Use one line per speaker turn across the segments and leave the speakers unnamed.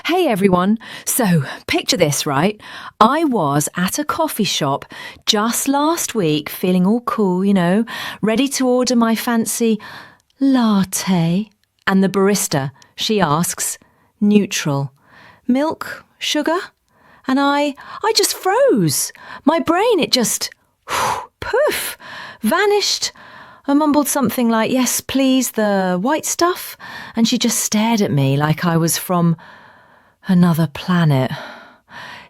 Hey everyone. So, picture this, right? I was at a coffee shop just last week, feeling all cool, ready to order my fancy latte. And the barista, she asks, neutral, milk, sugar? And I just froze. My brain, it just, poof, vanished. I mumbled something like, yes, please, the white stuff. And she just stared at me like I was from another planet.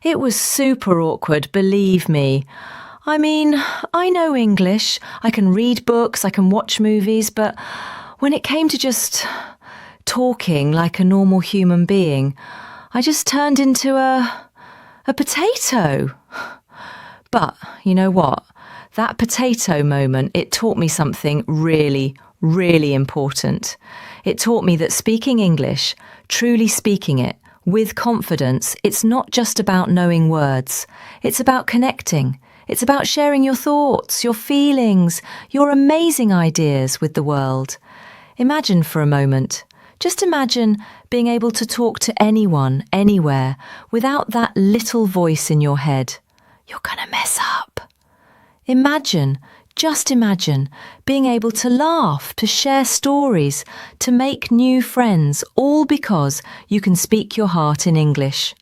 It was super awkward, believe me. I mean, I know English, I can read books, I can watch movies, but when it came to just talking like a normal human being, I just turned into a potato. But you know what? That potato moment, it taught me something really, really important. It taught me that speaking English, truly speaking it, with confidence, it's not just about knowing words. It's about connecting. It's about sharing your thoughts, your feelings, your amazing ideas with the world. Imagine for a moment. Just imagine being able to talk to anyone, anywhere, without that little voice in your head. You're gonna mess up. Imagine, just imagine, being able to laugh, to share stories, to make new friends, all because you can speak your heart in English.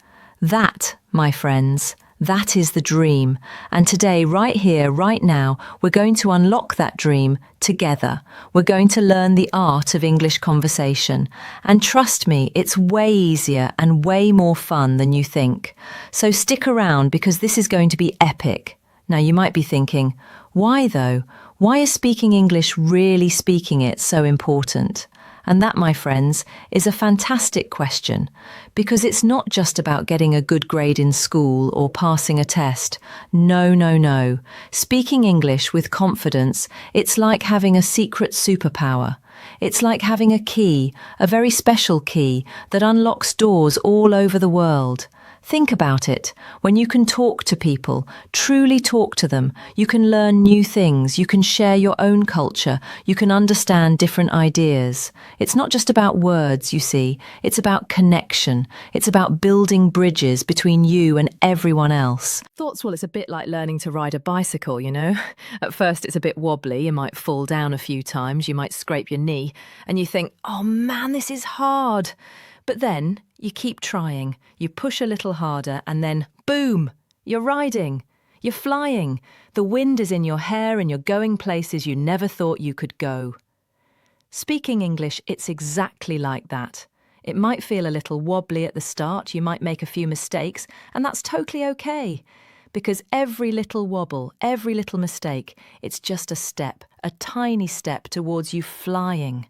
That, my friends, that is the dream. And today, right here, right now, we're going to unlock that dream together. We're going to learn the art of English conversation. And trust me, it's way easier and way more fun than you think. So stick around because this is going to be epic. Now, you might be thinking, why though? Why is speaking English really speaking it so important? And that, my friends, is a fantastic question, because it's not just about getting a good grade in school or passing a test. No, no, no. Speaking English with confidence, it's like having a secret superpower. It's like having a key, a very special key, that unlocks doors all over the world. Think about it. When you can talk to people, truly talk to them, you can learn new things, you can share your own culture, you can understand different ideas. It's not just about words, you see. It's about connection. It's about building bridges between you and everyone else. Thoughts, well, it's a bit like learning to ride a bicycle, At first it's a bit wobbly, you might fall down a few times, you might scrape your knee, and you think, oh man, this is hard. But then you keep trying, you push a little harder, and then boom, you're riding, you're flying. The wind is in your hair and you're going places you never thought you could go. Speaking English, it's exactly like that. It might feel a little wobbly at the start, you might make a few mistakes, and that's totally okay. Because every little wobble, every little mistake, it's just a step, a tiny step towards you flying.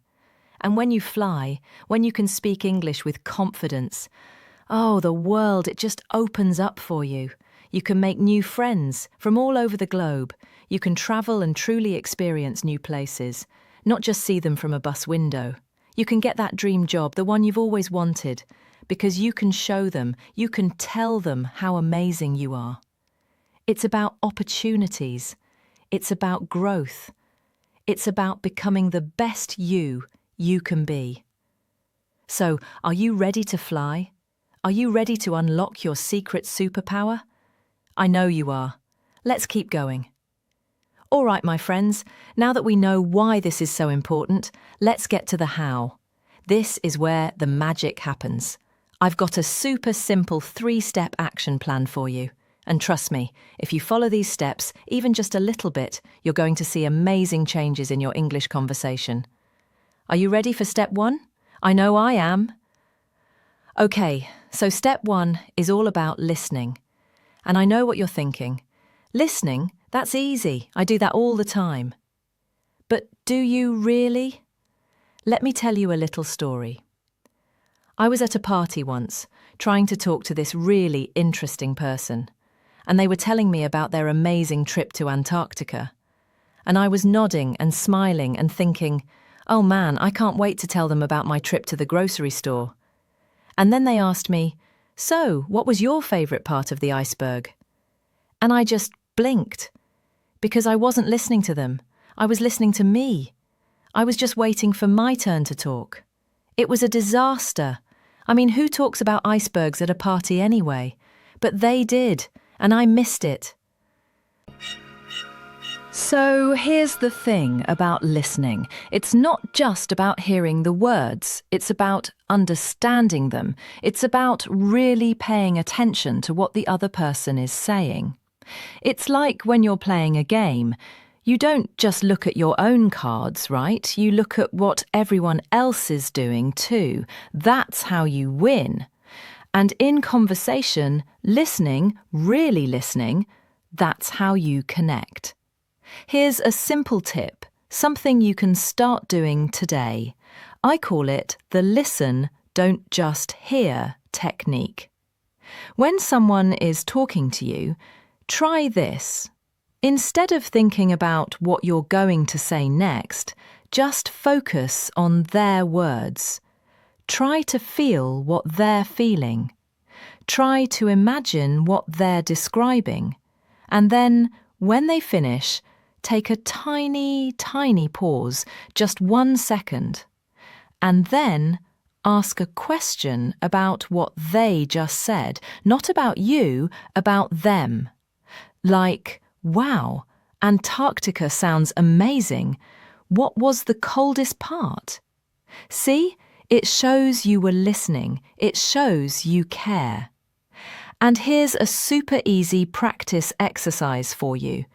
And when you fly, when you can speak English with confidence, oh, the world, it just opens up for you. You can make new friends from all over the globe. You can travel and truly experience new places, not just see them from a bus window. You can get that dream job, the one you've always wanted, because you can show them, you can tell them how amazing you are. It's about opportunities. It's about growth. It's about becoming the best you can be. So, are you ready to fly? Are you ready to unlock your secret superpower? I know you are. Let's keep going. All right, my friends, now that we know why this is so important, let's get to the how. This is where the magic happens. I've got a super simple 3-step action plan for you. And trust me, if you follow these steps, even just a little bit, you're going to see amazing changes in your English conversation. Are you ready for step 1? I know I am. Okay, so step 1 is all about listening. And I know what you're thinking. Listening, that's easy. I do that all the time. But do you really? Let me tell you a little story. I was at a party once, trying to talk to this really interesting person. And they were telling me about their amazing trip to Antarctica. And I was nodding and smiling and thinking, oh man, I can't wait to tell them about my trip to the grocery store. And then they asked me, so, what was your favourite part of the iceberg? And I just blinked, because I wasn't listening to them. I was listening to me. I was just waiting for my turn to talk. It was a disaster. I mean, who talks about icebergs at a party anyway? But they did, and I missed it. So here's the thing about listening. It's not just about hearing the words. It's about understanding them. It's about really paying attention to what the other person is saying. It's like when you're playing a game. You don't just look at your own cards, right? You look at what everyone else is doing too. That's how you win. And in conversation, listening, really listening, that's how you connect. Here's a simple tip, something you can start doing today. I call it the listen, don't just hear technique. When someone is talking to you, try this. Instead of thinking about what you're going to say next, just focus on their words. Try to feel what they're feeling. Try to imagine what they're describing. And then, when they finish, take a tiny, tiny pause, just 1 second. And then ask a question about what they just said, not about you, about them. Like, wow, Antarctica sounds amazing. What was the coldest part? See, it shows you were listening. It shows you care. And here's a super easy practice exercise for you.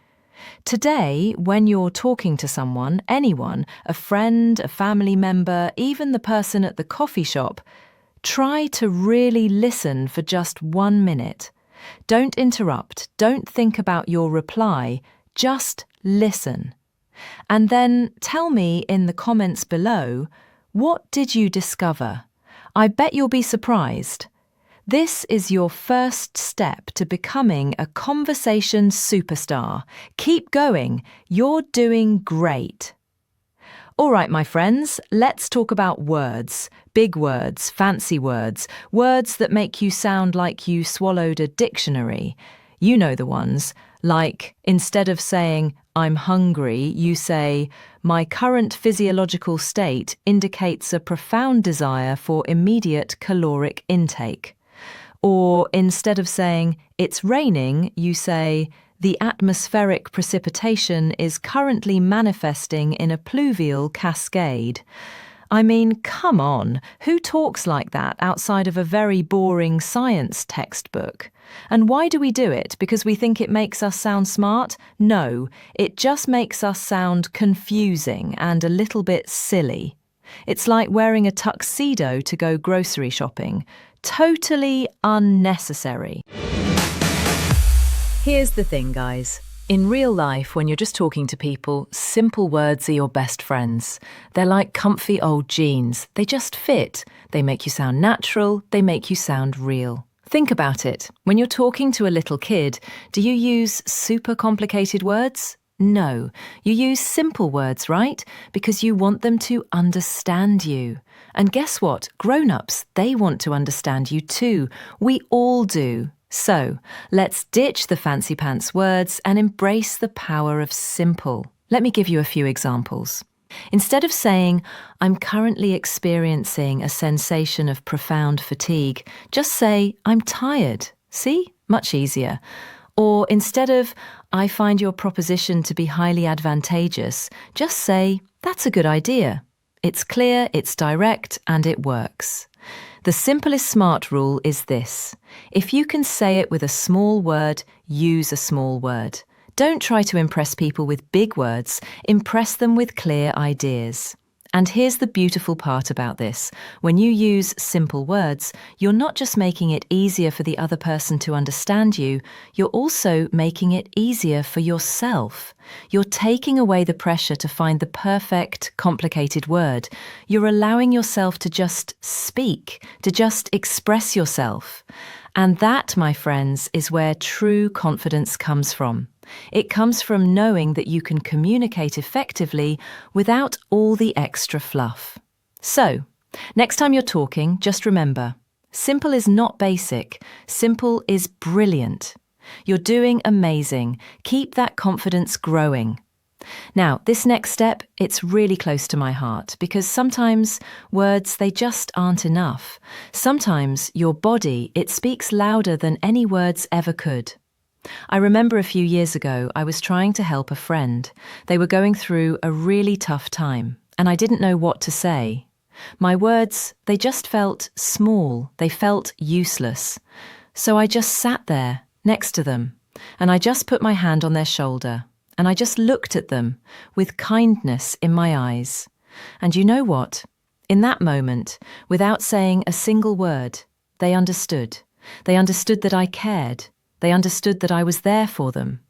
Today, when you're talking to someone, anyone, a friend, a family member, even the person at the coffee shop, try to really listen for just 1 minute. Don't interrupt, don't think about your reply, just listen. And then tell me in the comments below, what did you discover? I bet you'll be surprised. This is your first step to becoming a conversation superstar. Keep going. You're doing great. All right, my friends, let's talk about words. Big words, fancy words, words that make you sound like you swallowed a dictionary. You know the ones, like instead of saying, I'm hungry, you say, my current physiological state indicates a profound desire for immediate caloric intake. Or instead of saying, it's raining, you say, the atmospheric precipitation is currently manifesting in a pluvial cascade. I mean, come on, who talks like that outside of a very boring science textbook? And why do we do it? Because we think it makes us sound smart? No, it just makes us sound confusing and a little bit silly. It's like wearing a tuxedo to go grocery shopping. Totally unnecessary. Here's the thing, guys. In real life, when you're just talking to people, simple words are your best friends. They're like comfy old jeans. They just fit. They make you sound natural. They make you sound real. Think about it. When you're talking to a little kid, do you use super complicated words? No, you use simple words, right? Because you want them to understand you. And guess what? Grown-ups, they want to understand you too. We all do. So, let's ditch the fancy pants words and embrace the power of simple. Let me give you a few examples. Instead of saying, I'm currently experiencing a sensation of profound fatigue, just say, I'm tired. See? Much easier. Or instead of, I find your proposition to be highly advantageous, just say, that's a good idea. It's clear, it's direct, and it works. The simplest SMART rule is this. If you can say it with a small word, use a small word. Don't try to impress people with big words. Impress them with clear ideas. And here's the beautiful part about this. When you use simple words, you're not just making it easier for the other person to understand you, you're also making it easier for yourself. You're taking away the pressure to find the perfect, complicated word. You're allowing yourself to just speak, to just express yourself. And that, my friends, is where true confidence comes from. It comes from knowing that you can communicate effectively without all the extra fluff. So, next time you're talking, just remember, simple is not basic. Simple is brilliant. You're doing amazing. Keep that confidence growing. Now, this next step, it's really close to my heart because sometimes words, they just aren't enough. Sometimes your body, it speaks louder than any words ever could. I remember a few years ago, I was trying to help a friend. They were going through a really tough time, and I didn't know what to say. My words, they just felt small. They felt useless. So I just sat there next to them, and I just put my hand on their shoulder, and I just looked at them with kindness in my eyes. And you know what? In that moment, without saying a single word, they understood. They understood that I cared. They understood that I was there for them.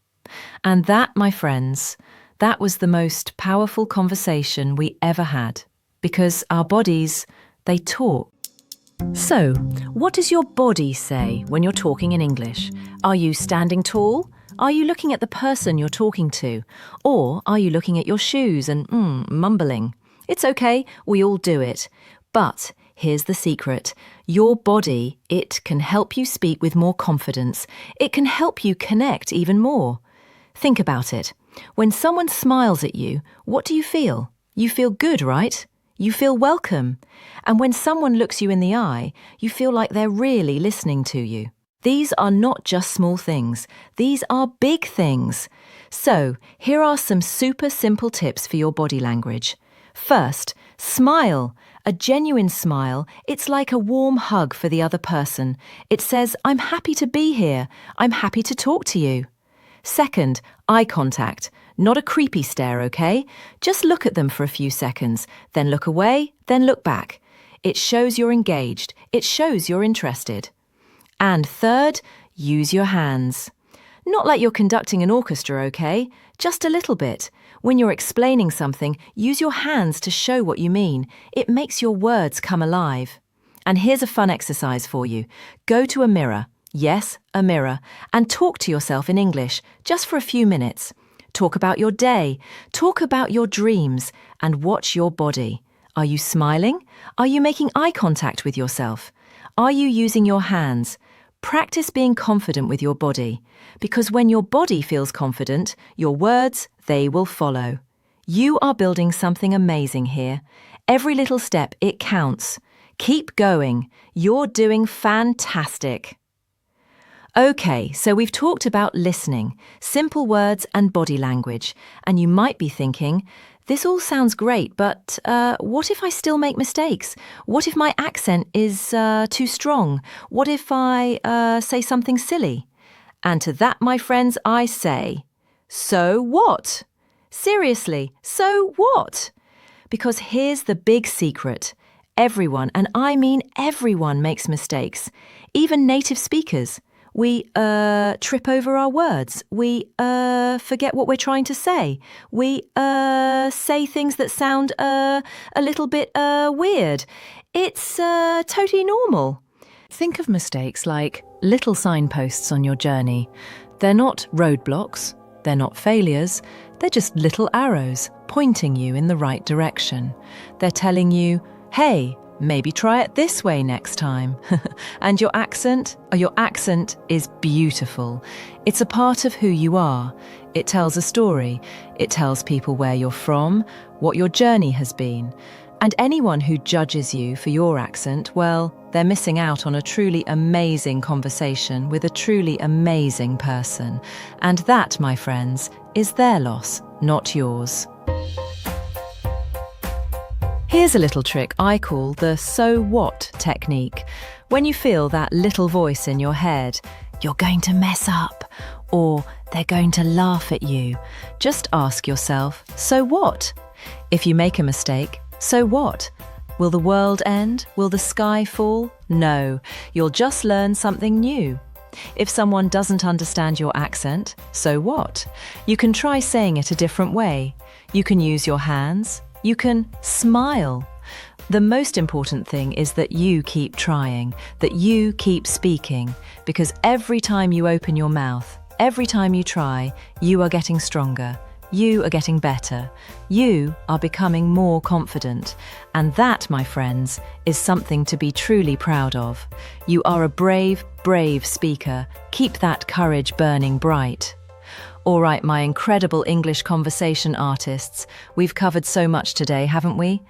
And that, my friends, that was the most powerful conversation we ever had, because our bodies, they talk. So, what does your body say when you're talking in English? Are you standing tall? Are you looking at the person you're talking to? Or are you looking at your shoes and mumbling? It's okay, we all do it. But here's the secret. Your body, it can help you speak with more confidence. It can help you connect even more. Think about it. When someone smiles at you, what do you feel? You feel good, right? You feel welcome. And when someone looks you in the eye, you feel like they're really listening to you. These are not just small things. These are big things. So, here are some super simple tips for your body language. First, smile. A genuine smile, it's like a warm hug for the other person. It says, I'm happy to be here. I'm happy to talk to you. Second, eye contact. Not a creepy stare, okay? Just look at them for a few seconds, then look away, then look back. It shows you're engaged. It shows you're interested. And third, use your hands. Not like you're conducting an orchestra, okay? Just a little bit. When you're explaining something, use your hands to show what you mean. It makes your words come alive. And here's a fun exercise for you. Go to a mirror. Yes, a mirror. And talk to yourself in English, just for a few minutes. Talk about your day. Talk about your dreams. And watch your body. Are you smiling? Are you making eye contact with yourself? Are you using your hands? Practice being confident with your body, because when your body feels confident, your words, they will follow. You are building something amazing here. Every little step, it counts. Keep going. You're doing fantastic. Okay, so we've talked about listening, simple words and body language, and you might be thinking, this all sounds great, but what if I still make mistakes? What if my accent is too strong? What if I say something silly? And to that, my friends, I say, so what? Seriously, so what? Because here's the big secret. Everyone, and I mean everyone, makes mistakes. Even native speakers. We trip over our words. We forget what we're trying to say. We say things that sound a little bit weird. It's totally normal. Think of mistakes like little signposts on your journey. They're not roadblocks. They're not failures. They're just little arrows pointing you in the right direction. They're telling you, hey, maybe try it this way next time. And your accent is beautiful. It's a part of who you are. It tells a story. It tells people where you're from, what your journey has been. And anyone who judges you for your accent, well, they're missing out on a truly amazing conversation with a truly amazing person. And that, my friends, is their loss, not yours. Here's a little trick I call the so what technique. When you feel that little voice in your head, you're going to mess up, or they're going to laugh at you, just ask yourself, so what? If you make a mistake, so what? Will the world end? Will the sky fall? No, you'll just learn something new. If someone doesn't understand your accent, so what? You can try saying it a different way. You can use your hands. You can smile. The most important thing is that you keep trying, that you keep speaking, because every time you open your mouth, every time you try, you are getting stronger. You are getting better. You are becoming more confident. And that, my friends, is something to be truly proud of. You are a brave, brave speaker. Keep that courage burning bright. All right, my incredible English conversation artists, we've covered so much today, haven't we?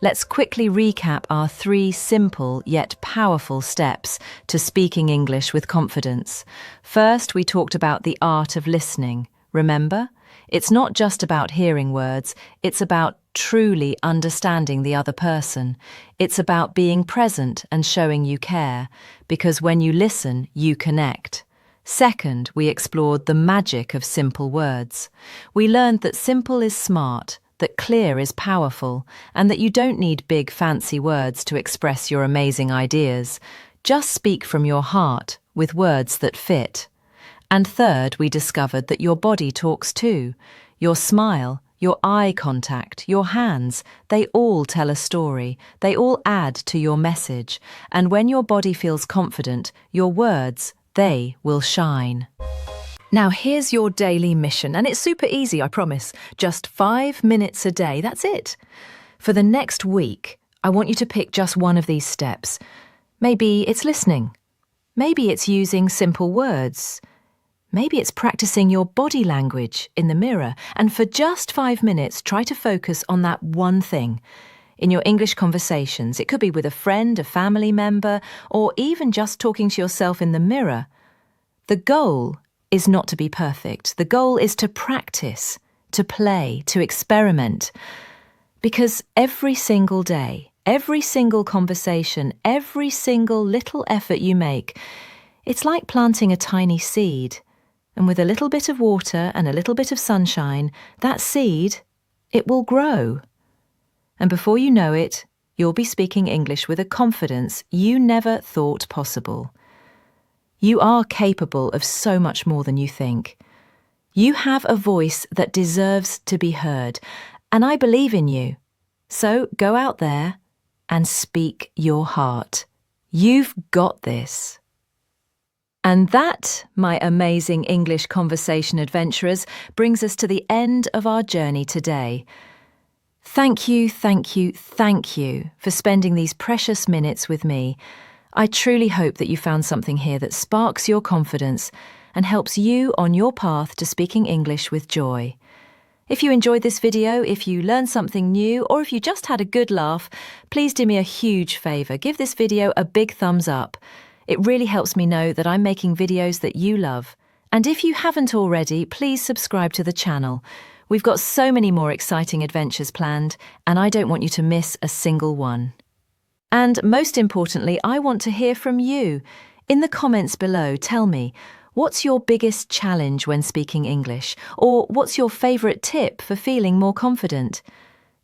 Let's quickly recap our 3 simple yet powerful steps to speaking English with confidence. First, we talked about the art of listening. Remember? It's not just about hearing words, it's about truly understanding the other person. It's about being present and showing you care, because when you listen, you connect. Second, we explored the magic of simple words. We learned that simple is smart, that clear is powerful, and that you don't need big fancy words to express your amazing ideas. Just speak from your heart with words that fit. And third, we discovered that your body talks too. Your smile, your eye contact, your hands, they all tell a story. They all add to your message. And when your body feels confident, your words, they will shine. Now here's your daily mission, and it's super easy, I promise. Just 5 minutes a day, that's it. For the next week, I want you to pick just one of these steps. Maybe it's listening. Maybe it's using simple words. Maybe it's practicing your body language in the mirror. And for just 5 minutes, try to focus on that one thing. In your English conversations, it could be with a friend, a family member, or even just talking to yourself in the mirror. The goal is not to be perfect. The goal is to practice, to play, to experiment. Because every single day, every single conversation, every single little effort you make, it's like planting a tiny seed. And with a little bit of water and a little bit of sunshine, that seed, it will grow. And before you know it, you'll be speaking English with a confidence you never thought possible. You are capable of so much more than you think. You have a voice that deserves to be heard, and I believe in you. So go out there and speak your heart. You've got this. And that, my amazing English conversation adventurers, brings us to the end of our journey today. Thank you for spending these precious minutes with me. I truly hope that you found something here that sparks your confidence and helps you on your path to speaking English with joy. If you enjoyed this video, if you learned something new, or if you just had a good laugh, please do me a huge favour. Give this video a big thumbs up. It really helps me know that I'm making videos that you love. And if you haven't already, please subscribe to the channel. We've got so many more exciting adventures planned, and I don't want you to miss a single one. And most importantly, I want to hear from you. In the comments below, tell me, what's your biggest challenge when speaking English? Or what's your favourite tip for feeling more confident?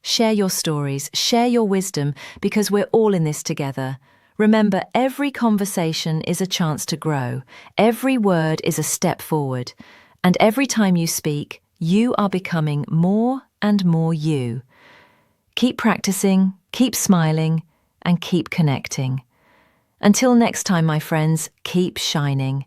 Share your stories, share your wisdom, because we're all in this together. Remember, every conversation is a chance to grow. Every word is a step forward. And every time you speak, you are becoming more and more you. Keep practicing, keep smiling, and keep connecting. Until next time, my friends, keep shining.